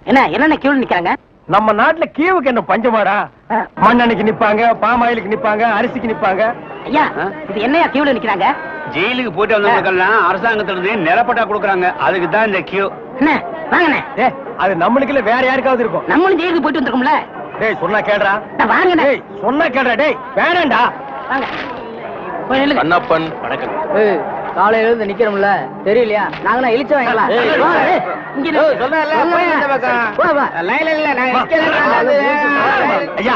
என்ன என்னென்ன கியூல நிக்கிறாங்க? நம்ம நாட்டுல கீவுக்கு என்ன பஞ்சமாடா? மண்ணெண்ணைக்கு நிப்பாங்க, பாமாயிலுக்கு நிப்பாங்க, அரிசிக்கு நிப்பாங்க. ஐயா இது என்னையா கியூல நிக்கிறாங்க? ஜெயிலுக்கு போயிட்டு வந்தவங்களுக்கெல்லாம் அரசாங்கத்துல இருந்து நிலப்பட்டா கொடுக்குறாங்க. அதுக்கு தான் இந்த கியூ. என்ன வாங்கண்ணே. அது நம்மளுக்கு இல்ல, வேற யாருக்காவது இருக்கும். நம்மளும் ஜெயிலுக்கு போயிட்டு வந்திருக்கோம்ல. டேய் சொன்னா கேடுறா. வாங்கண்ணே. டேய் சொன்னா கேடுறா. டேய் வேணாம்டா. வாங்க. போய் நில்லுங்க. அண்ணப்பன் வணக்கம். காலையில இருந்து நிக்கிறோம்ல தெரியலையா? நாங்க இழிச்ச வாங்கலாம். ஐயா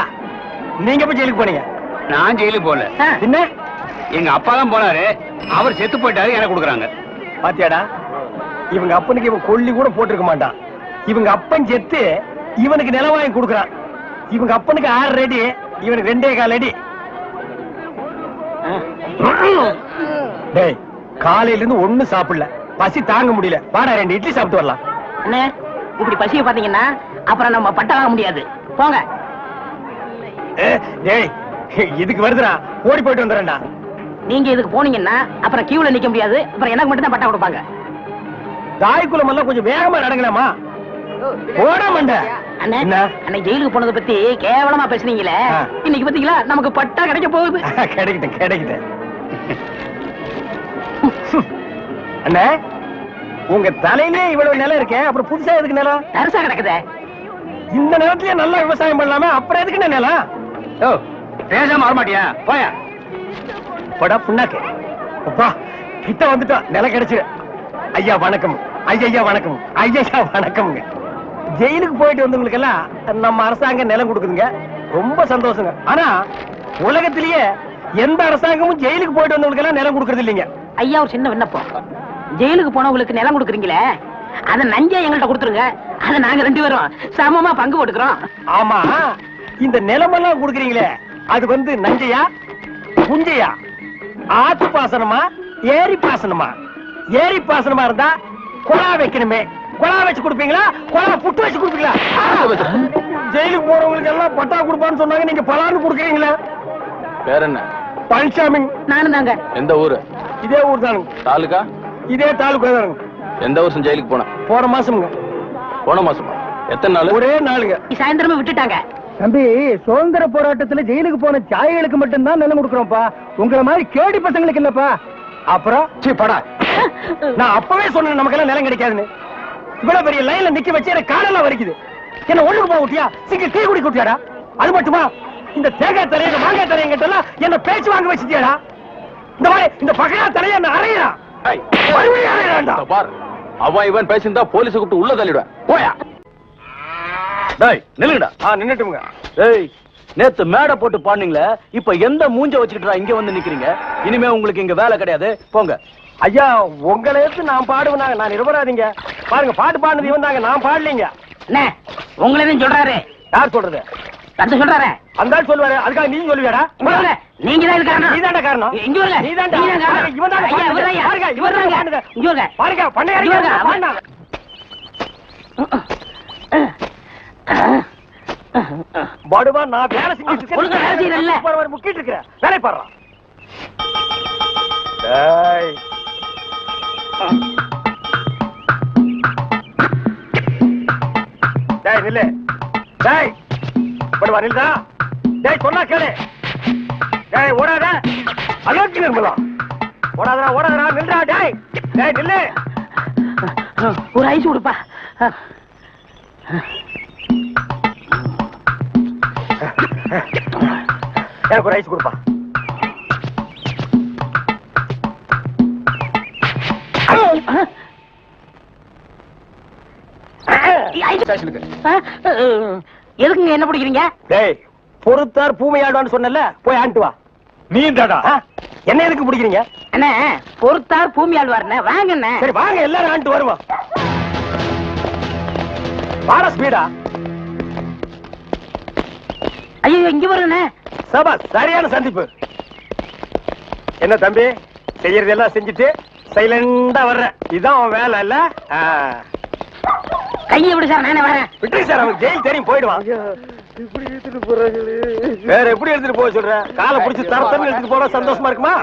நீங்க போய் ஜெயிலுக்கு போனீங்க? நான் ஜெயிலுக்கு போல. என்ன எங்க அப்பா தான் போனாரு. அவர் செத்து போயிட்டாரு, எனக்கு கொடுக்குறாங்க. பாத்தியாடா, இவங்க அப்பனுக்கு இவன் கொல்லி கூட போட்டிருக்க மாட்டான். இவங்க அப்பன் செத்து இவனுக்கு நிலம் வாங்கி கொடுக்குறான். இவங்க அப்பனுக்கு 6 அடி, இவனுக்கு 2.25 அடி. டேய் காலையில இருந்து ஒண்ணும் சாப்பிடல, பசி தாங்க முடியல. வாடா 2 இட்லி சாப்பிட்டு வரலாம். அண்ணே இப்படி பசிய பாத்தீங்கன்னா அப்புறம் நம்ம பட்டை வாங்க முடியாது. போங்க. டேய் இதுக்கு வருதுடா, ஓடி போயிட்டு வந்துடுறேன்டா. நீங்க இதுக்கு போனீங்கன்னா அப்புறம் கியூல நிக்க முடியாது. அப்புறம் எனக்கு மட்டும் தான் பட்டா கொடுப்பாங்க. தாய்க்குளம் எல்லாம் கொஞ்சம் வேகமா நடங்கலாமா? ஓட மாண்ட. அன்னைக்கு ஜெயிலுக்கு போனதை பத்தி கேவலமா பேசுனீங்களே, இன்னைக்கு பாத்தீங்களா நமக்கு பட்டா கிடைக்க போகுது. கிடைக்கிட்டேன் கிடைக்கிட்டேன். அண்ணே உங்க தலையிலே இவ்வளவு நிலம் இருக்கே, அப்புறம் புதுசா எதுக்கு நிலம்? தரிசா கிடக்குதே. இந்த நிலத்திலேயே நல்லா விவசாயம் பண்ணலாமே, அப்புறம் எதுக்கு நிலம்? ஓ பேசாம வரமாட்டியா? போயா படா புண்ணாக்கு. அப்பா கிட்ட வந்துட்டோம், நிலம் கிடைச்சிரு. ஐயா வணக்கம். ஐயா வணக்கம். ஐயா வணக்கம்ங்க. ஜெயிலுக்கு போயிட்டு வந்தவங்களுக்கு எல்லாம் நம்ம அரசாங்கம் நிலம் கொடுக்குதுங்க, ரொம்ப சந்தோஷங்க. ஆனா உலகத்திலேயே எந்த அரசாங்கமும் ஜெயிலுக்கு போயிட்டு வந்தவங்களுக்கு எல்லாம் நிலம் கொடுக்கறது இல்லைங்க. ஐயா ஒரு சின்ன விண்ணப்பம். ஜெயிலுக்கு போனவங்களுக்கு நிலம் கொடுக்குறீங்களே, அத நஞ்சா எங்கள்கிட்ட கொடுத்துருங்க. அத நாங்க 2 பேரும் சமமா பங்கு போட்டுக்கிறோம். ஆமா, இந்த நிலமெல்லாம் கொடுக்குறீங்களே, அது வந்து நஞ்சையா புஞ்சையா, ஆத்து பாசனமா ஏரி பாசனமா? ஏரி பாசனமா இருந்தா குழா வைக்கணுமே, குழா வச்சு கொடுப்பீங்களா, குழா புட்டு வச்சு கொடுப்பீங்களா? ஜெயிலுக்கு போறவங்களுக்கு எல்லாம் பட்டா கொடுப்பான்னு சொன்னாங்க, நீங்க பலான்னு கொடுக்குறீங்களா? பேர் என்ன? பழனிசாமி. நானும் தாங்க. எந்த ஊரு? இதே ஊர் தானுங்க. தாலுகா? இதே தாலுகா தானுங்க. எந்த வருஷம் ஜெயிலுக்கு போன? போன மாசம்ங்க. போன மாசமா? எத்தனை நாள்? ஒரே நாளுங்க. சாயந்தரமே விட்டுட்டாங்க. தம்பி, சுதந்திர போராட்டத்துல ஜெயிலுக்கு போன தியாகிகளுக்கு மட்டும்தான் நிலம் கொடுக்குறோம்ப்பா, உங்களை மாதிரி கேடி பசங்களுக்கு இல்லப்பா. அப்புறம் படா, நான் அப்பவே சொன்னேன் நமக்கெல்லாம் நிலம் கிடைக்காதுன்னு. இவ்வளவு பெரிய லைன்ல நிக்க வச்சு எனக்கு காலெல்லாம் வலிக்குது. என்ன ஒண்ணுக்கு போக விட்டியா? சீக்கிரம் டீ குடி குட்டியாடா. அது மட்டுமா, இந்த தேங்காய் தலைய மாங்காய் தலைய கிட்ட எல்லாம் என்ன பேச்சு வாங்க வச்சுட்டியாடா? இந்த மாதிரி இந்த பகையா தலைய என்ன அறையா? அவன் இவன் பேசியிருந்தா போலீஸ் கூப்பிட்டு உள்ள தள்ளிடுவேன். போயா. டேய் நில்லுங்கடா. நின்னுட்டுங்க. டேய் நேத்து மேடை போட்டு பாடுனீங்களே, இப்ப எந்த மூஞ்ச வச்சுக்கிட்டா இங்க வந்து நிக்கிறீங்க? இனிமே உங்களுக்கு இங்க வேலை கிடையாது, போங்க. ஐயா உங்களை எடுத்து நான் பாடுவேனாங்க, நான் நிரபராதிங்க. பாருங்க, பாட்டு பாடுனது இவன் தாங்க, நான் பாடலீங்க. என்ன உங்களேதான் சொல்றாரு? யார் சொல்றது? தந்து சொல்றாரு. அந்த ஆள் சொல்லுவாரு, அதுக்காக நீங்க சொல்லுவியாடா? நீங்க தான் காரணம். நீதான்டா காரணம். இங்க வரல. நீதான்டா. இவன் தான் பாருங்க, இங்க வரங்க. பாருங்க பண்ணையாரு. படுவா, நான் வேலை செஞ்சுட்டு இருக்கேன். முக்கிட்டு இருக்கிறேன், வேலை பாடுறான். டேய் நில்லு. டேய் படுவா நில்லுடா. டேய் சொன்னா கேளு. டேய் ஓடாத, அலர்ஜி நிர்மலா. ஓடாதடா ஓடாதடா, நில்லுடா. டேய் டேய் நில்லு. ஒரு ஐஸ் கொடுப்பா. எனக்கு ஒரு ஐஸ் கொடுப்பா. எதுக்குங்க என்ன பிடிக்கிறீங்க? டேய் பொறுத்தார் பூமையாடுவான்னு சொன்னல, போய் ஆண்டு வா. நீ தாடா என்ன எதுக்கு பிடிக்கிறீங்க? அண்ணே பொறுத்தார் பூமி ஆழ்வார்ண்ணே, வாங்க அண்ணே. சரி வாங்க, எல்லாரும் ஆண்டு வருவோம். வாடா ஸ்பீடா. ஐயோ இங்க வருங்கண்ணே. சபா சரியான சந்திப்பு. என்ன தம்பி, செய்யறதெல்லாம் செஞ்சுட்டு சைலண்டா வர்ற, இதான் அவன் வேலை இல்ல? கையை விடு சார், நானே வரேன். விட்டு சார், அவன் ஜெயில் தெரியும், போயிடுவான். வேற எப்படி எடுத்துட்டு போக சொல்ற? காலை புடிச்சு தரத்தன்னு எடுத்துட்டு போனா சந்தோஷமா இருக்குமா?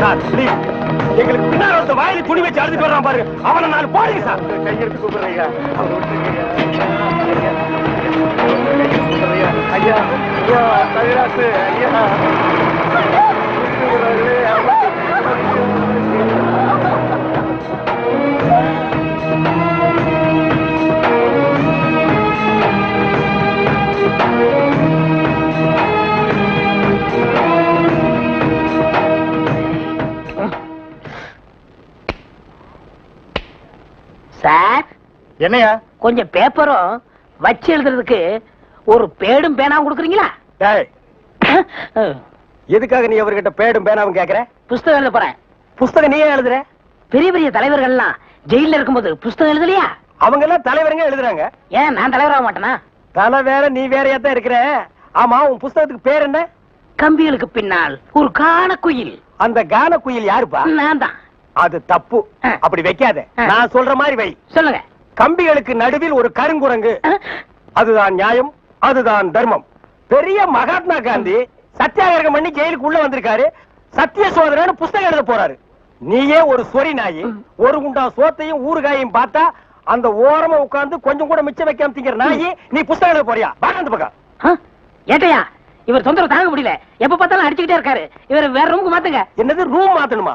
நாங்க எங்களுக்கு பின்னால் வந்து வாயில துணி வச்சு அழுதுட்டு வர்றான் பாரு, அவனை நான் போடுங்க சார். கையெடுத்து கூப்பிடுறேன் ஐயா. ஐயா ஐயா தவிராசு ஐயா. சார், என்னையா? கொஞ்சம் பேப்பரும் வச்சு எழுதுறதுக்கு ஒரு பேடும் பேனாவும் கொடுக்குறீங்களா? டேய், எதுக்காக நீ அவர்கிட்ட பேடும் பேனாவும் கேக்குற? புஸ்தகம் எழுத போறேன். புஸ்தகம் நீயே எழுதுற? பெரிய பெரிய தலைவர்கள்லாம் ஜெயில இருக்கும்போது புஸ்தகம் எழுதலையா? அவங்க எல்லாம் தலைவருங்க எழுதுறாங்க. ஏன் நான் தலைவராக மாட்டேனா? தலை வேற நீ வேறையா தான் இருக்கிற. ஆமா, உன் புஸ்தகத்துக்கு பேர் என்ன? கம்பிகளுக்கு பின்னால் ஒரு கானக்குயில். அந்த கான குயில் யாருப்பா? நான் தான். அது தப்பு. அப்படி வைக்காத. நான் சொல்ற மாதிரி வை. சொல்லுங்க. கம்பிகளுக்கு நடுவில் ஒரு கருங்குரங்கு. அதுதான் நியாயம், அதுதான் தர்மம். பெரிய மகாத்மா காந்தி சத்தியாகிரகம் பண்ணி ஜெயிலுக்கு உள்ள வந்திருக்காரு. சத்திய சோதனைன்னு புஸ்தகம் எழுத போறாரு. நீயே ஒரு சொரி நாயி, ஒரு குண்டா சோத்தையும் ஊறுகாயையும் பார்த்தா அந்த ஓரமா உட்கார்ந்து கொஞ்சம் கூட மிச்சம் வைக்காம திங்கிற நாயி, நீ புஸ்தகம் எழுத போறியா? வாங்க அந்த பக்கம். ஏட்டையா, இவர் தொந்தரவு தாங்க முடியல. எப்ப பார்த்தாலும் அடிச்சுக்கிட்டே இருக்காரு. இவர் வேற ரூமுக்கு மாத்துங்க. என்னது ரூம் மாத்தணுமா?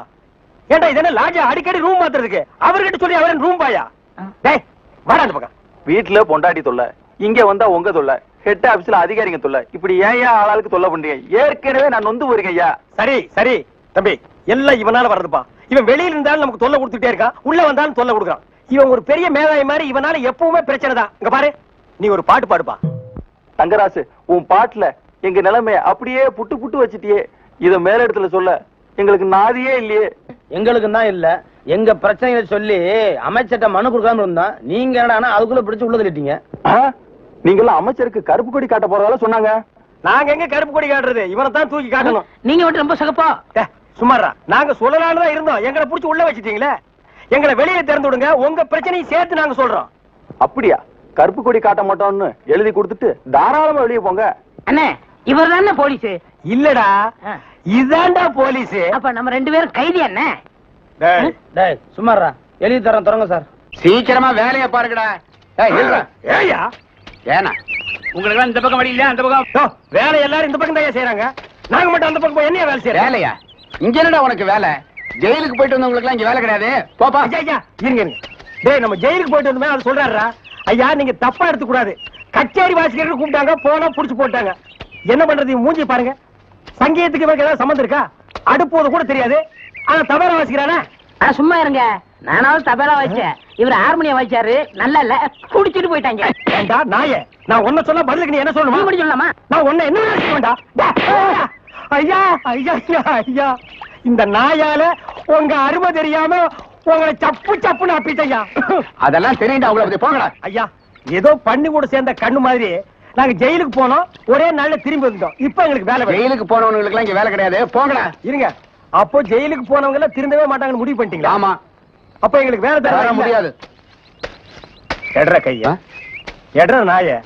ஏண்டா இது என்ன லாட்ஜா அடிக்கடி ரூம் மாத்துறதுக்கு? அவர்கிட்ட சொல்லி அவரன் ரூம் பாயா? டேய் வாடா அந்த பக்கம். வீட்டுல பொண்டாட்டி தொல்லை, இங்க வந்தா உங்க தொல்லை, ஹெட் ஆபீஸ்ல அதிகாரிங்க தொல்லை, இப்படி ஏன் ஆளாளுக்கு தொல்லை பண்றீங்க? ஏற்கனவே நான் நொந்து போயிருக்கேன் ஐயா. சரி சரி தம்பி, எல்லாம் இவனால வர்றதுப்பா. இவன் வெளியில இருந்தாலும் நமக்கு தொல்லை கொடுத்துட்டே இருக்கான், உள்ள வந்தாலும் தொல்லை கொடுக்கான். இவன் ஒரு பெரிய மேதாவி மாதிரி, இவனால எப்பவுமே பிரச்சனை தான். இங்க பாரு, நீ ஒரு பாட்டு பாடுப்பா. தங்கராசு, உன் பாட்டுல எங்க நிலைமைய அப்படியே புட்டு புட்டு வச்சிட்டியே. இத மேல இடத்துல சொல்ல எங்களுக்கு நாதியே இல்லையே. எங்களுக்கு தான் இல்ல, எங்க பிரச்சனைகளை சொல்லி அமைச்சர்ட்ட மனு கொடுக்காம இருந்தோம். நீங்க என்னன்னா அதுக்குள்ள பிடிச்சு உள்ள தள்ளிட்டீங்க. நீங்க எல்லாம் அமைச்சருக்கு கருப்பு கொடி காட்ட போறதால சொன்னாங்க. நாங்க எங்க கருப்பு கொடி காட்டுறது? இவனை தான் தூக்கி காட்டணும். நீங்க மட்டும் ரொம்ப சகப்பா. சுமாரா, நாங்க சொல்லலான்னு தான் இருந்தோம். எங்களை புடிச்சு உள்ள வச்சிட்டீங்களே. எங்களை வெளியே திறந்து விடுங்க, உங்க பிரச்சனையும் சேர்த்து நாங்க சொல்றோம். அப்படியா? கருப்பு கொடி காட்ட மாட்டோம்னு எழுதி கொடுத்துட்டு தாராளமா வெளியே போங்க. அண்ணே, இவர் தானே போலீஸ்? இல்லடா, இதாண்டா போலீஸ். அப்ப நம்ம ரெண்டு பேரும் கைதி என்ன? டேய் சும்மாறா, எழுதி தரேன் தொடங்க சார். சீக்கிரமா வேலையை பாருங்கடா. ஏயா ஏனா உங்களுக்கு இந்த பக்கம் வழி இல்ல, அந்த பக்கம் வேலை எல்லாரும் இந்த பக்கம் தான் செய்யறாங்க. நாங்க மட்டும் அந்த பக்கம் போய் என்ன வேலை செய்யறோம்? வேலையா? இங்க என்னடா உனக்கு வேலை? ஜெயிலுக்கு போயிட்டு வந்தவங்களுக்கு எல்லாம் இங்க வேலை கிடையாது. போப்பா. ஐயா இருங்க. டேய், நம்ம ஜெயிலுக்கு போயிட்டு வந்தோமே, அது சொல்றாரா? ஐயா நீங்க தப்பா எடுத்துக்க கூடாது. கச்சேரி வாசிக்கிறதுக்கு கூப்பிட்டாங்க, போனா புடிச்சு போட்டாங்க. என்ன பண்றது? மூஞ்சி பாருங்க. சங்கீதத்துக்கு இவருக்கு ஏதாவது சம்பந்தம் இருக்கா? அடுப்போது கூட தெரியாது, ஆனா தபேலா வாசிக்கிறானா? சும்மா இருங்க. நானாவது தபேலா வாசிச்சேன், இவர் ஹார்மோனியம் வாசிச்சாரு. நல்லா இல்ல, குடிச்சிட்டு போயிட்டாங்க. ஏண்டா நாயே, நான் ஒன்ன சொல்ல பதிலுக்கு நீ என்ன சொல்லணுமா? நீ சொல்லலாமா? நான் ஒன்ன என்ன வேண்டா. ஐயா ஐயா ஐயா, இந்த நாயால உங்க அருமை தெரியாம உங்களை சப்பு சப்புன்னு அப்பிட்டையா. அதெல்லாம் தெரியுண்டா உங்களுக்கு. போங்கடா. ஐயா, ஏதோ பண்ணி கூட சேர்ந்த கண்ணு மாதிரி நாங்க ஜெயிலுக்கு போனோம், ஒரே நாள்ல திரும்பி வந்துட்டோம். இப்ப எங்களுக்கு வேலை. ஜெயிலுக்கு போனவங்களுக்கு எல்லாம் இங்க வேலை கிடையாது. போங்கடா. இருங்க. அப்போ ஜெயிலுக்கு போனவங்க எல்லாம் திரும்பவே மாட்டாங்கன்னு முடிவு பண்ணிட்டீங்களா? ஆமா. அப்ப எங்களுக்கு வேலை தர முடியாது. எட்ற கையா, எட்ற நாய.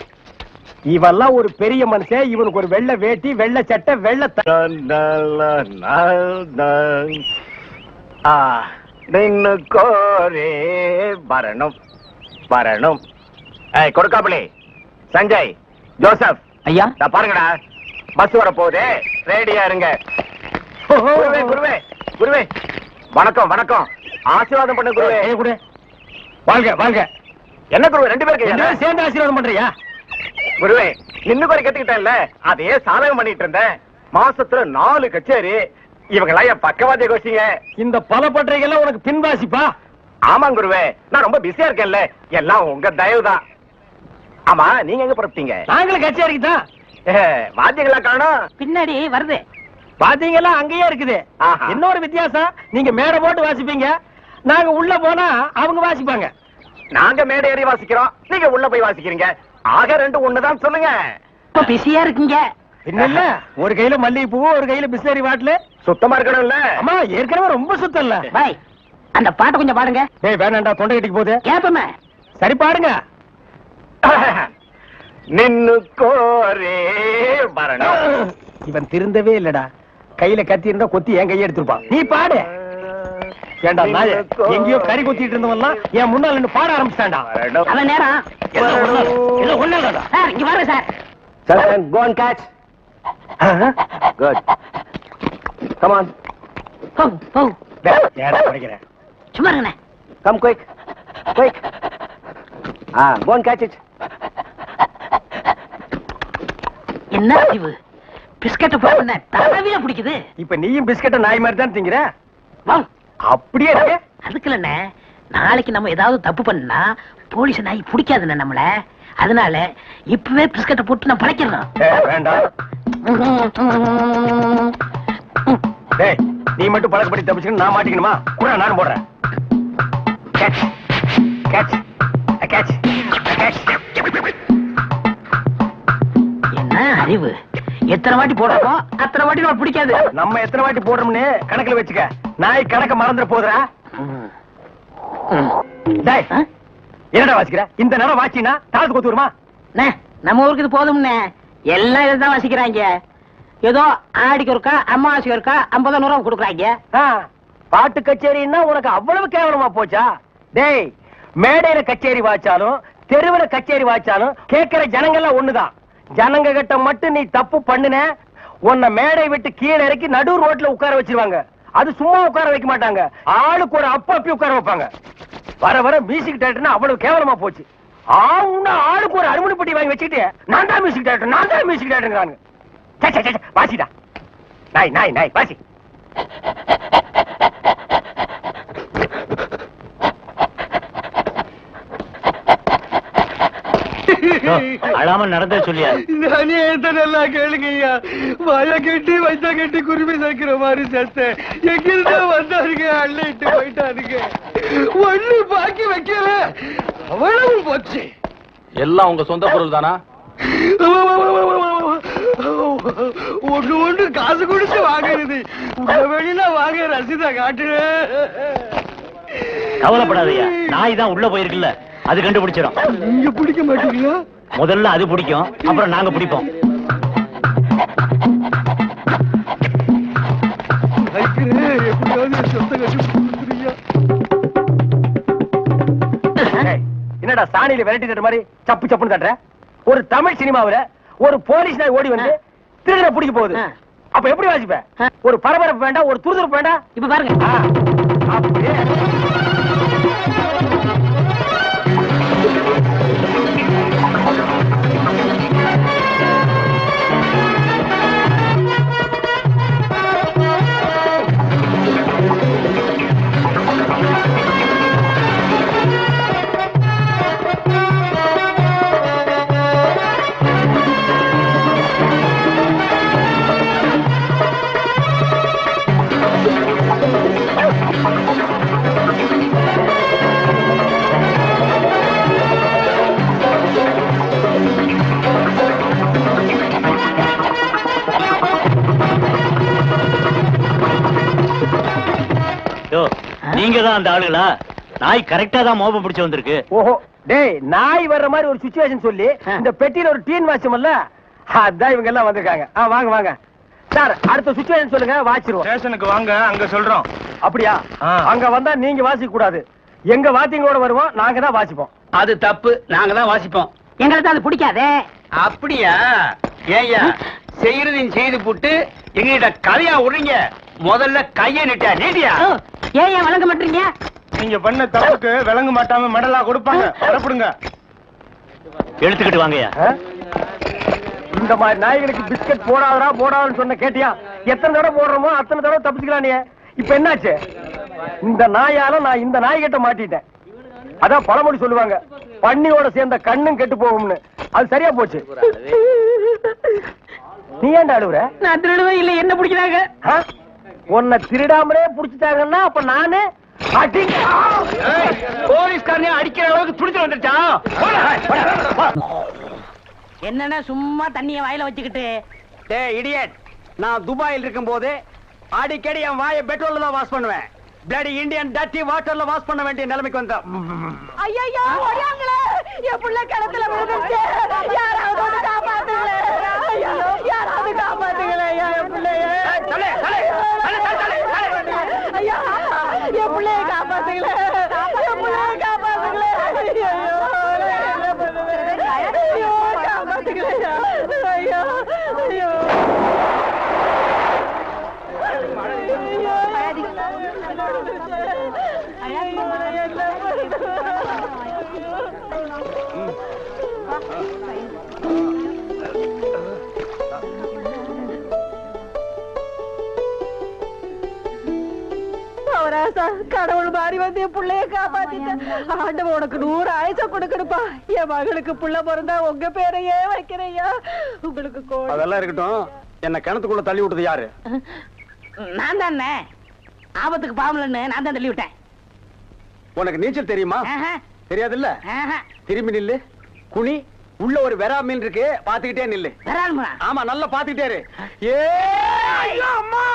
இவெல்லாம் ஒரு பெரிய மனுஷன். இவனுக்கு ஒரு வெள்ளை வேட்டி, வெள்ளை சட்டை, வெள்ளை கோரே வரணும் வரணும். கொடுக்காப்புளி, சஞ்சய், ஜோசப், ஐயா பாருங்கடா, பஸ் வர போகுது, ரெடியா இருங்க. குருவே குருவே குருவே, வணக்கம் வணக்கம். ஆசீர்வாதம் பண்ண குருவே. குரு வாழ்க வாழ்க. என்ன குருவே, ரெண்டு பேருக்கு சேர்ந்து ஆசீர்வாதம் பண்றியா? குருவே, இன்னும் குறை கத்துக்கிட்டேன்ல, அதையே சாதகம் பண்ணிட்டு இருந்தேன். மாசத்துல 4 கச்சேரி. இவங்கெல்லாம் என் பக்கவாதிய கோஷிங்க. இந்த பல பற்றைகள்லாம் உனக்கு பின்வாசிப்பா? ஆமாங்க குருவே, நான் ரொம்ப பிஸியா இருக்கேன்ல, எல்லாம் உங்க தயவுதான். ஆமா, நீங்க எங்க புறப்பட்டீங்க? நாங்களும் கச்சேரிக்கு தான். வாத்தியங்களா காணோம்? பின்னாடி வருது. வாத்தியங்கள்லாம் அங்கேயே இருக்குது. இன்னொரு வித்தியாசம், நீங்க மேடை போட்டு வாசிப்பீங்க, நாங்க உள்ள போனா அவங்க வாசிப்பாங்க. நாங்க மேடை ஏறி வாசிக்கிறோம், நீங்க உள்ள போய் வாசிக்கிறீங்க. ஆக ரெண்டு ஒண்ணுதான் சொல்லுங்க. இப்ப பிஸியா இருக்கீங்க. இல்ல, ஒரு கையில மல்லிகை பூ, ஒரு கையில பிஸ்லரி பாட்டில். சுத்தமா இருக்கணும்ல? ஆமா, ஏற்கனவே ரொம்ப சுத்தம் இல்ல. பாய், அந்த பாட்டை கொஞ்சம் பாடுங்க. டேய் வேணாண்டா, தொண்டை கட்டிக்கு போகுது. கேப்பமே. சரி பாடுங்க. நின்னு கோரே வரணும். இவன் திருந்தவே இல்லடா. கையில கத்தி இருந்தா கொத்தி என் கையை எடுத்துருப்பான். நீ பாடு. ஏண்டா நாயே, எங்கேயோ கறி குத்திட்டு இருந்தவன்லாம் என் முன்னால நின்னு பாட ஆரம்பிச்சான்டா. அவன் நேரம் என்ன ஒண்ணாதா? சார் இங்க வாங்க sir. Children, go and catch. Good. Come on. போ போ ஏடா படிக்கிறேன். சும்மா இருங்கண்ணே. Come quick. Quick. Go and catch it. என்ன அறிவு, பிஸ்கட்ட போன தடவியா பிடிக்குது. இப்ப நீயும் பிஸ்கட்ட நாய் மாதிரி தான் திங்கிற. வா அப்படியே இருக்கு. அதுக்கு இல்லண்ணே, நாளைக்கு நம்ம ஏதாவது தப்பு பண்ணா போலீஸ் நாய் பிடிக்காதுண்ணே நம்மள. அதனால இப்பவே பிஸ்கட்ட போட்டு நான் படைக்கிறோம். வேண்டாம். டேய், நீ மட்டும் பழக்கப்படி தப்பிச்சுன்னு நான் மாட்டிக்கணுமா? கூட நானும் போடுறேன். Catch catch catch catch. என்ன அறிவு, எத்தனை வாட்டி போடுறோம் அத்தனை வாட்டி நம்ம பிடிக்காது. நம்ம எத்தனை வாட்டி போடுறோம்னு கணக்குல வச்சுக்க. நாய் கணக்க மறந்துட போதுடா. டேய், என்னடா வாசிக்கிற? இந்த நேரம் வாசினா தாழ்த்து கொத்து வருமா? நம்ம ஊருக்கு இது போதும்னே, எல்லாம் இதுதான் வாசிக்கிறாங்க. ஏதோ ஆடிக்கு ஒருக்கா அம்மாவாசைக்கு ஒருக்கா 50 ரூபா கொடுக்குறாங்க. பாட்டு கச்சேரின்னா உனக்கு அவ்வளவு கேவலமா போச்சா? டேய், மேடையில கச்சேரி வாச்சாலும் தெருவுல கச்சேரி வாச்சாலும் கேட்கிற ஜனங்கள்லாம் ஒண்ணுதான். ஜனங்க கிட்ட மட்டும் நீ தப்பு பண்ணுன, உன்னை மேடை விட்டு கீழே இறக்கி நடு ரோட்ல உட்கார வச்சிருவாங்க. அது சும்மா உட்கார வைக்க மாட்டாங்க, ஆளுக்கு ஒரு அப்பி உட்கார வைப்பாங்க. வர வர மியூசிக் டைரக்டர்னா அவ்வளவு கேவலமா போச்சு. ஆளுக்கு ஒரு அருமணி பெட்டி வாங்கி வச்சுக்கிட்டு நான் தான் மியூசிக் டைரக்டர், நான் தான் மியூசிக் டைரக்டர். வாசிடா நாய் நாய் நாய் வாசி. அழாம நடந்தே சொல்லியா? நானே நல்லா கேளுங்கய்யா. வாய கட்டி வைத்த கட்டி குருவி சேர்க்கிற மாதிரி சேர்த்தேன். எங்கிருந்தா வந்தாருங்க, அள்ளிட்டு போயிட்டாருங்க. ஒண்ணு பாக்கி வைக்கல, அவ்வளவு போச்சு. எல்லாம் உங்க சொந்த பொருள் தானா? ஒண்ணு காசு கொடுத்து வாங்குறது, உங்க வெளியில வாங்க ரசீதா காட்டுறேன். கவலைப்படாதயா, நாய் தான் உள்ள போயிருக்குல்ல, அது கண்டுபிடிச்சிடும். நீங்க பிடிக்க மாட்டீங்களா? முதல்ல அது பிடிக்கும், அப்புறம் நாங்க பிடிப்போம். என்னடா சாணியில விரட்டி தட்ட மாதிரி சப்பு சப்புன்னு தட்டுற? ஒரு தமிழ் சினிமாவில ஒரு போலீஸ் நாய் ஓடி வந்து திருடனை பிடிக்க போகுது. அப்ப எப்படி வாசிப்ப? ஒரு பரபரப்பு வேண்டாம், ஒரு துருதுருப்பு வேண்டாம். இப்ப பாருங்க. அப்படியே நீங்க தான் அந்த ஆளுங்களா? நாய் கரெக்டா தான் மோப்பம் பிடிச்சு வந்திருக்கு. ஓஹோ, டேய், நாய் வர்ற மாதிரி ஒரு சிச்சுவேஷன் சொல்லி இந்த பெட்டியில ஒரு டீன் வாட்சமல்ல, அதான் இவங்க எல்லாம் வந்திருக்காங்க. வாங்க வாங்க சார், அடுத்த சிச்சுவேஷன் சொல்லுங்க, வாச்சிருவோம். ஸ்டேஷனுக்கு வாங்க, அங்க சொல்றோம். அப்படியா? அங்க வந்தா நீங்க வாசிக்க கூடாது, எங்க வாத்தியங்களோட வருவோம், நாங்க தான் வாசிப்போம். அது தப்பு, நாங்க தான் வாசிப்போம். எங்களுக்கு அது பிடிக்காதே. அப்படியா? ஏய்யா, செய்யறதையும் செய்து போட்டு எங்ககிட்ட கதையா விடுறீங்க. முதல்ல கைய நீட்டியா? ஏன் வழங்க மாட்டீங்க? நீங்க பண்ண தப்புக்கு விளங்க மாட்டாம மெடலா கொடுப்பாங்க. வரப்படுங்க. எடுத்துக்கிட்டு வாங்கயா. இந்த மாதிரி நாய்களுக்கு பிஸ்கட் போடாதடா போடாதுன்னு சொன்ன கேட்டியா? எத்தனை தடவை போடுறோமோ அத்தனை தடவை தப்பிச்சுக்கலாம். நீ இப்ப என்னாச்சு? இந்த நாயால நான் இந்த நாய்கிட்ட மாட்டிட்டேன். அதான் பழமொழி சொல்லுவாங்க, பன்னியோட சேர்ந்த கண்ணும் கெட்டு போகும்னு. அது சரியா போச்சு. நீ ஏன்டா அழுவுற? நான் திருடுவே இல்ல, என்ன பிடிக்கிறாங்க? உன்னை திருடாமலே புடிச்சிட்டாங்கன்னா அப்ப நானு போலீஸ்காரனே அடிக்கிற அளவுக்கு துடிச்சு வந்துருச்சா? என்னன்னா சும்மா தண்ணிய வாயில வச்சுக்கிட்டு. டேய் இடியட், நான் துபாயில் இருக்கும் போது அடிக்கடி என் வாயை பெட்ரோல்ல தான் வாஷ் பண்ணுவேன். பிளடி இந்தியன் டர்ட்டி வாட்டர்ல வாஷ் பண்ண வேண்டிய நிலைமைக்கு வந்தேன். ஐயோ ஓடியாங்களே, என் புள்ள கிணத்துல விழுந்துச்சு. யாராவது வந்து காப்பாத்துங்களே, ஐயோ யாராவது காப்பாத்துங்களே, என் பிள்ளைய. ஐயா, என் என் பிள்ளைய காப்பாத்துங்களே, என் பிள்ளைய காப்பாத்துங்களே. ஐயோ, என்ன பண்ணுவேன்? ஐயோ, காப்பாத்துங்களே. ஐயோ, ஐயோ. கடவுள் மாறி வந்து என் பிள்ளைய காப்பாத்திட்டேன். ஆண்டவன் உனக்கு 100 ஆயுச கொடுக்கணுப்பா. என் மகளுக்கு புள்ள பிறந்தா உங்க பேரையே வைக்கிறையா. உங்களுக்கு அதெல்லாம் இருக்கட்டும். என்ன கிணத்துக்குள்ள தள்ளி விட்டது யாரு? நான் தானே. ஆபத்துக்கு பாவலன்னு நான் தான் தள்ளி விட்டேன். உனக்கு நீச்சல் தெரியுமா? தெரியாது இல்ல. திரும்பி நில்லு. குனி. உள்ள ஒரு வெரா மீன் இருக்கு, பாத்துக்கிட்டே நில்லு. ஆமா, நல்லா பாத்துக்கிட்டே இரு. அம்மா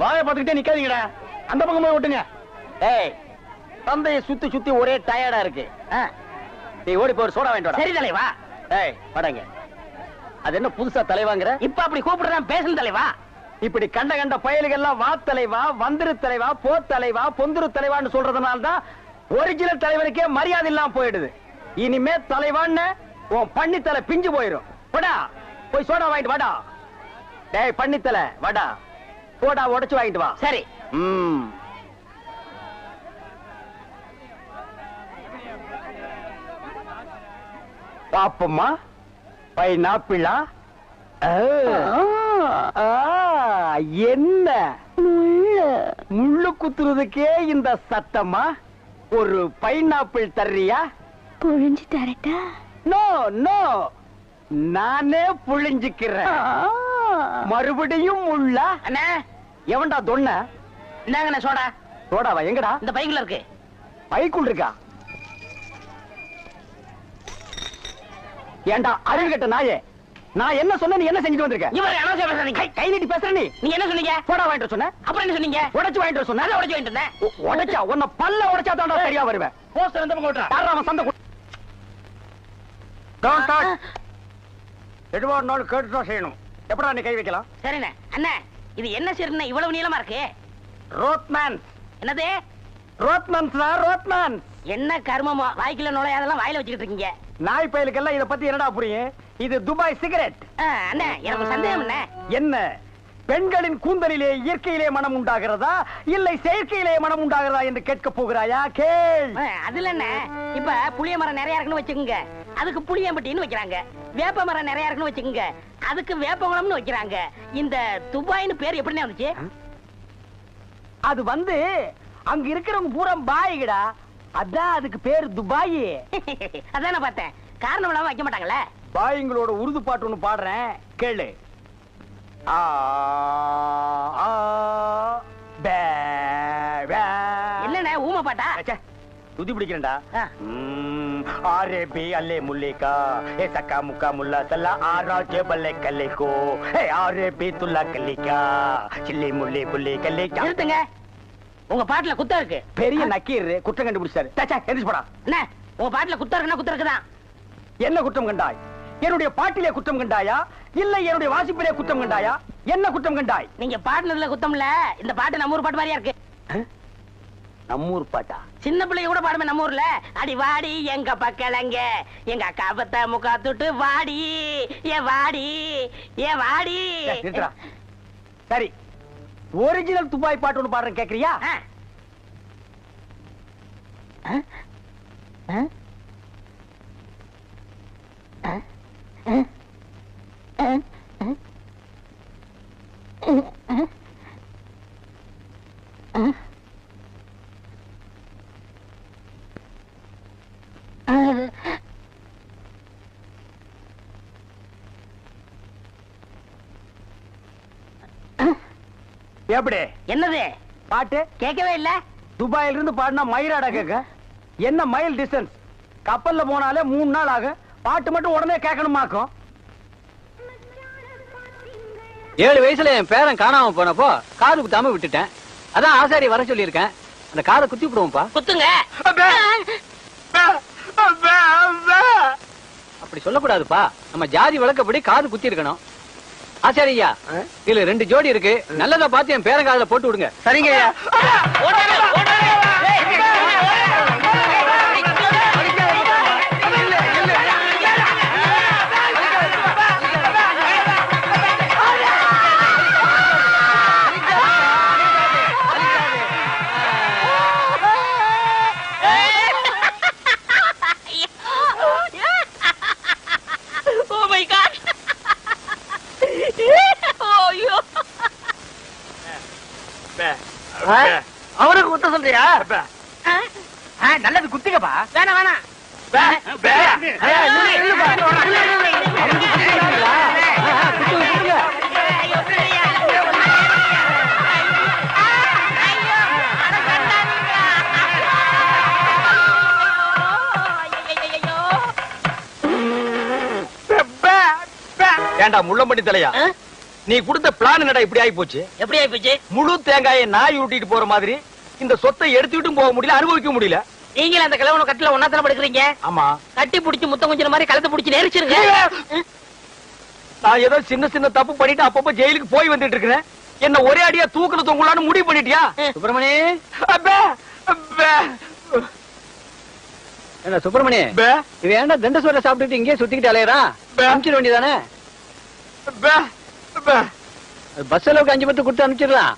வாய பாத்துக்கிட்டே நிக்காதீங்கடா. அந்த பக்கம் போய் விட்டுங்க. தந்தையை சுத்தி சுத்தி ஒரே டயர்டா இருக்கு. நீ ஓடி போய் சோடா வாங்கிட்டு வா. சரி தலைவா. படங்க. அது என்ன புதுசா தலைவாங்கிற? இப்ப அப்படி கூப்பிடுறேன், பேசணும் தலைவா. இப்படி கண்ட கண்ட பயல்கள்லாம் வா தலைவா, வந்திரு தலைவா, போ தலைவா, பொந்துரு தலைவான்னு சொல்றதுனால தான் ஒரிஜினல் தலைவனுக்கே மரியாதை இல்லாம போயிடுது. இனிமே தலைவான்னு உன் பண்ணித்தலை பிஞ்சு போயிடும். வாடா, போய் சோடா வாங்கிட்டு வாடா. டேய் பண்ணித்தலை வாடா, சோடா உடைச்சு வாங்கிட்டு வா. சரி. பாப்பம்மா, பைனாப்பிளா? என்ன முள்ளு குத்துறதுக்கே இந்த சத்தமா? ஒரு பைனாப்பிள் தர்றியா? புழிஞ்சு தரட்டா? நோ நோ, நானே புழிஞ்சுக்கிறேன். மறுபடியும் முள்ளா? அண்ணா, எவன்டா தொன்ன? இந்தாங்கண்ணே சோடா. சோடாவா? எங்கடா? இந்த பைக்குள்ள இருக்கு. பைக்குள் இருக்கா? ஏண்டா அருள்கட்ட நாயே, நான் என்ன சொன்ன நீ என்ன செஞ்சுட்டு வந்திருக்க? இவர் அனாவசியம் பேசுறீங்க. கை நீட்டி பேசுற நீ. நீங்க என்ன சொன்னீங்க? சோடா வாங்கிட்டு சொன்ன. அப்புறம் என்ன சொன்னீங்க? உடைச்சு வாங்கிட்டு சொன்ன. நான் உடைச்சு வாங்கிட்டு வந்தேன். உடைச்சா உன்னை பல்ல உடைச்சா தான்டா சரியா வருவேன். போஸ்டர் இந்த பக்கம் ஓட்டுறா. யாரா அவன் சண்டை? எதுவா நாள் கேட்டுதான் செய்யணும். எப்படா நீ கை வைக்கலாம்? சரிண்ணே. அண்ணா, இது என்ன சரிண்ணே இவ்வளவு நீளமா இருக்கு? ரோத்மேன். என்னது? Rothman sir, Rothman. என்ன கர்மமோ, வாய்க்குள்ள நுழையாதெல்லாம் வாயில வச்சுக்கிட்டு இருக்கீங்க. நாய் பயலுக்கெல்லாம் இத பத்தி என்னடா புரியும்? இது துபாய் சிகரெட். அண்ணா, எனக்கு சந்தேகம் என்ன? என்ன பெண்களின் கூந்தலிலே இயற்கையிலே மனம் உண்டாகிறதா இல்லை செயற்கையிலே மனம் உண்டாகிறதா என்று கேட்க போகிறாயா? கேள். அதுல என்ன, இப்ப புளிய மரம் நிறைய இருக்குன்னு வச்சுக்கோங்க, அதுக்கு புளியம்பட்டின்னு வைக்கிறாங்க. வேப்ப மரம் நிறைய இருக்குன்னு வச்சுக்கோங்க, அதுக்கு வேப்பங்குளம்னு வைக்கிறாங்க. இந்த துபாய்னு பேர் எப்படின்னு வந்துச்சு? அது வந்து அங்க இருக்கிறவங்க பூரா பாய்கடா, அதான் அதுக்கு பேரு துபாய். அதான் நான் பார்த்தேன். காரணம் இல்லாம வைக்க மாட்டாங்கல்ல. பாய்ங்களோட உருது பாட்டு ஒண்ணு பாடுறேன், கேளு. என்னண்ணே ஊமை பாட்டா? துதி பிடிக்கிறேன்டா. ஆரே பி அல்லே முல்லேகா ஏ சக்கா முக்கா முல்லா சல்லா ஆரா ஜெபல்லே கல்லேகோ ஏ ஆரே பி துல்லா கல்லிகா சில்லி முல்லே புல்லே கல்லேகா. நிறுத்துங்க, உங்க பாட்டுல குத்தம் இருக்கு. பெரிய நக்கீர் குற்றம் கண்டுபிடிச்சாரு. எந்திரிச்சு போடா. என்ன உங்க பாட்டுல குத்தம் இருக்குன்னா குத்தம் இருக்குதான். என்ன குற்றம் கண்டாய்? என்னுடைய பாட்டிலே குற்றம் கண்டாயா இல்ல என்னுடைய வாசிப்பிலே குற்றம் கண்டாயா? என்ன குற்றம் கண்டாய்? நீங்க பாட்டுனதுல குத்தம் இல்ல. இந்த பாட்டு நம்ம ஊர் பாட்டு மாதிரியா இருக்கு. நம்மூர் பாட்டா? சின்ன பிள்ளைங்க கூட பாடுமே நம்ம ஊர்ல. அடி வாடி எங்க பக்கலங்க, எங்க அக்கா பத்த முக்கா துட்டு வாடி ஏ வாடி ஏ வாடி. சரி, ஒரிஜினல் துபாய் பாட்டு ஒண்ணு பாடுறேன், கேக்குறியா? எப்படி? என்னது பாட்டு கேட்கவே இல்ல. துபாயில இருந்து பாடினா மயிராடா கேட்க? என்ன மைல் டிஸ்டன்ஸ்? கப்பல்ல போனாலே 3 நாள் ஆகும். பாட்டு மட்டும் உடனே கேட்கணுமாக்கும். 7 வயசுல என் பேரன் காணாம போனப்போ காது குத்தாம விட்டுட்டேன். அதான் ஆசாரி வர சொல்லியிருக்கேன். அந்த காதை குத்தி விடுவோம்ப்பா. குத்துங்க. அப்படி சொல்லக்கூடாதுப்பா. நம்ம ஜாதி வழக்கப்படி காது குத்தி இருக்கணும். ஆச்சாரியா, இதுல 2 ஜோடி இருக்கு. நல்லதா பார்த்து என் பேரன் காதுல போட்டு விடுங்க. சரிங்க ஐயா. அவனுக்கு குத்த சொல்றியா? நல்லது குத்துக்கப்பா. வேணாம் வேணாம். ஏண்டா முள்ளம்பட்டி தலையா, நீ கொடுத்த பிளான் என்னடா இப்படி ஆகி போச்சு? எப்படி ஆயி போச்சு? முழு தேங்காயை நாய் உருட்டிட்டு போற மாதிரி இந்த சொத்தை எடுத்துக்கிட்டும் போக முடியல, அனுபவிக்க முடியல. நீங்களே அந்த கிழவன கட்டில ஒன்னாத்தான படுக்கிறீங்க. ஆமா, கட்டி புடிச்சு முத்தம் கொஞ்சம் மாதிரி கழுத்தை புடிச்சு நெரிச்சிருங்க. நான் ஏதோ சின்ன சின்ன தப்பு பண்ணிட்டு அப்பப்ப ஜெயிலுக்கு போய் வந்துட்டு இருக்கிறேன். என்ன ஒரே அடியா தூக்குல தொங்கலான்னு முடிவு பண்ணிட்டியா? சுப்பிரமணி, என்ன சுப்பிரமணி, இது ஏன்டா தண்டசோரை சாப்பிட்டுட்டு இங்கே சுத்திக்கிட்டு அலையறான்? அனுப்பிச்சிட வேண்டியதானே? பஸ் அளவுக்கு 5 பத்து கொடுத்து அனுப்பிச்சிடலாம்.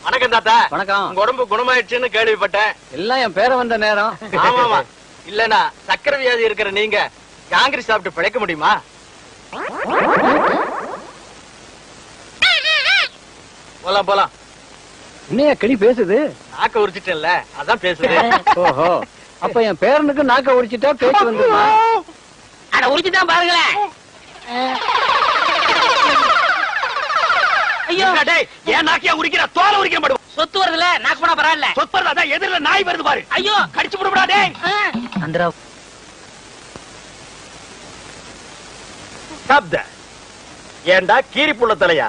வணக்கம் தாத்தா. வணக்கம். உங்க உடம்பு குணமாயிடுச்சுன்னு கேள்விப்பட்டேன். எல்லாம் என் பேர வந்த நேரம். ஆமாமா. இல்லனா சக்கரை வியாதி இருக்கிற நீங்க ஜாங்கிரி சாப்பிட்டு பிழைக்க முடியுமா? போலாம் போலாம். என்னையா கிளி பேசுது? நாக்க உரிச்சிட்டேன்ல, அதான் பேசுது. ஓஹோ, அப்ப என் பேரனுக்கு நாக்க உரிச்சிட்டா பேச்சு வந்துருமா? அட உரிச்சுதான் பாருங்களேன். ஐயோ டேய், ஏன் நாக்கியா உரிக்கிற? தோலை உரிக்க மாட்டோம். சொத்து வருதுல, நாக்கு போனா பரவாயில்ல. சொத்து அதான் எதிரில நாய் வருது பாரு. ஐயோ கடிச்சு விடுடா டேய். அந்தரா சாப்த. ஏண்டா கீரி புள்ள தலையா,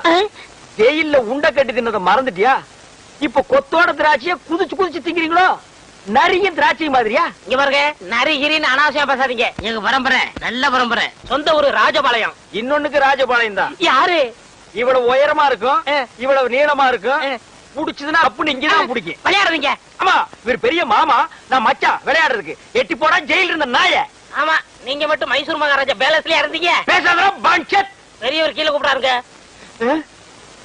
ஜெயில்ல உண்டை கட்டி தின்னத மறந்துட்டியா? இப்ப கொத்தோட திராட்சைய குதிச்சு குதிச்சு திங்கிறீங்களோ? நரியும் திராட்சை மாதிரியா? இங்க பாருங்க, நரிகிரின்னு அனாவசியம் பேசாதீங்க. எங்க பரம்பரை நல்ல பரம்பரை. சொந்த ஊரு ராஜபாளையம். இன்னொன்னுக்கு ராஜபாளையம் தான். யாரு? இவ்வளவு உயரமா இருக்கும், இவ்வளவு நீளமா இருக்கும். புடிச்சதுன்னா அப்படின்னு இங்கதான் பிடிக்கும். விளையாடுறீங்க? ஆமா, இவர் பெரிய மாமா, நான் மச்சான் விளையாடுறதுக்கு. எட்டி போடா ஜெயில இருந்த நாய. ஆமா, நீங்க மட்டும் மைசூர் மகாராஜா பேலஸ்லயே இருந்தீங்க. பேசாத பஞ்சத். பெரியவர் கீழே கூப்பிடாருங்க.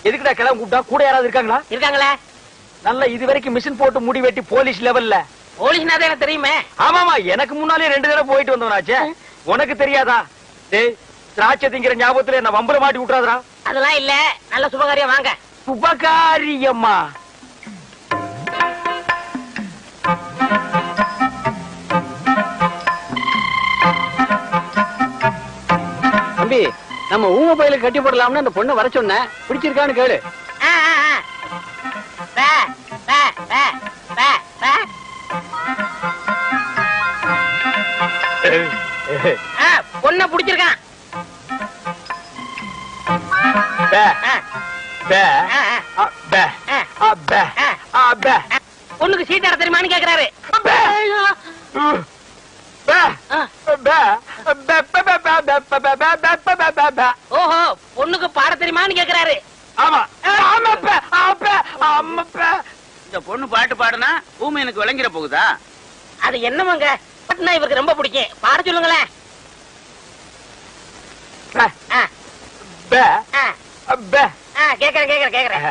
எதுக்குடா கிளம்ப கூப்பிட்டா? கூட யாராவது இருக்காங்களா? இருக்காங்களே. நல்ல இது வரைக்கும் மிஷின் போட்டு முடி வெட்டி போலீஸ் லெவல்ல. போலீஸ்னா தான் எனக்கு தெரியுமே. ஆமாமா, எனக்கு முன்னாலே 2 தடவை போயிட்டு வந்தவனாச்சே. உனக்கு தெரியாதா? டேய், திராட்சை திங்கிற ஞாபகத்துல என்ன வம்பல மாட்டி விட்டுறாதா? அதெல்லாம் இல்ல, நல்ல சுபகாரியம் வாங்க. சுபகாரியம்மா? தம்பி, நம்ம ஊம பயில கட்டி போடலாம்னு அந்த பொண்ணை வர சொன்னேன். பிடிச்சிருக்கான்னு கேளு. பொண்ண புடிச்சிருக்கான். பொண்ணுக்கு சீட் ஆட தெரியுமான்னு கேக்குறாரு. ஓஹோ, பொண்ணுக்கு பாட தெரியுமான்னு கேக்குறாரு. இந்த பொண்ணு பாட்டு பாடுனா ஊமை எனக்கு விளங்கிற போகுதா? அது என்னமாங்க, பாட்டுனா இவருக்கு ரொம்ப பிடிக்கும். பாட சொல்லுங்களேன். கேக்குறேன் கேக்குறேன் கேக்குறேன்.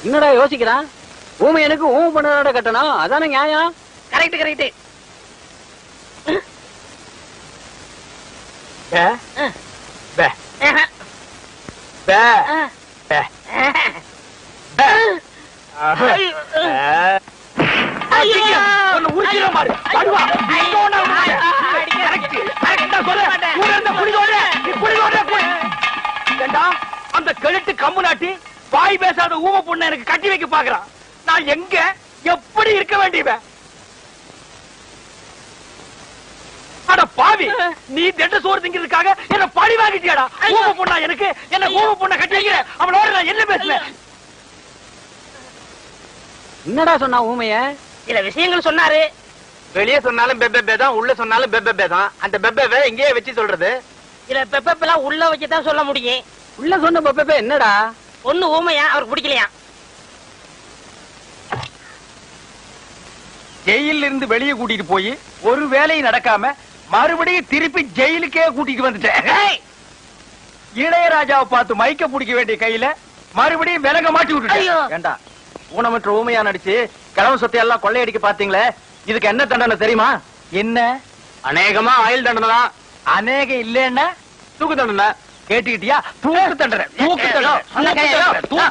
என்னடா யோசிக்கிறான்? ஊமை எனக்கு ஊமை பண்ண கட்டணும், அதானே நியாயம். Correct correct. ஏண்டா அந்த கழுட்டு கம்மு நாட்டி வாய் பேசாத ஊம பொண்ணு எனக்கு கட்டி வைக்க பாக்குறான். நான் எங்க எப்படி இருக்க வேண்டியவன்? அட பாவி, நீ திட்ட சோறு திங்கிறதுக்காக என்ன பழி வாங்கிட்டியாடா? ஊம பொண்ணா எனக்கு? என்ன ஊம பொண்ணை கட்டி வைக்கிற? அவளோட நான் என்ன பேசுவேன்? என்னடா சொன்னா ஊமைய? சில விஷயங்கள் சொன்னாரு. வெளியே சொன்னாலும் பெப்பே தான், உள்ள சொன்னாலும் பெப்பே தான். அந்த பெப்பே எங்கேயே வச்சு சொல்றது? சில பெப்பெல்லாம் உள்ள வச்சுதான் சொல்ல முடியும். உள்ள சொன்ன பெப்பே என்னடா? ஒண்ணு ஊமையா, அவருக்கு பிடிக்கலையா? ஜெயில இருந்து வெளியே கூட்டிட்டு போய் ஒரு வேலையும் நடக்காம மறுபடியும் திருப்பி ஜெயிலுக்கே கூட்டிட்டு வந்துட்டேன். இளையராஜாவை பார்த்து மைக்க பிடிக்க வேண்டிய கையில மறுபடியும் விலக மாட்டி விட்டுட்டேன். ஏண்டா ஊனமற்ற ஊமையா நடிச்சு கிழமை சொத்தை எல்லாம் கொள்ளையடிக்க பாத்தீங்களே, இதுக்கு என்ன தண்டனை தெரியுமா? என்ன? அநேகமா ஆயுள் தண்டனை தான். அநேகம் இல்லன்னா தூக்கு தண்டனை. கேட்டுக்கிட்டியா? தூக்கு தண்டனை. தூக்கு தண்டனை.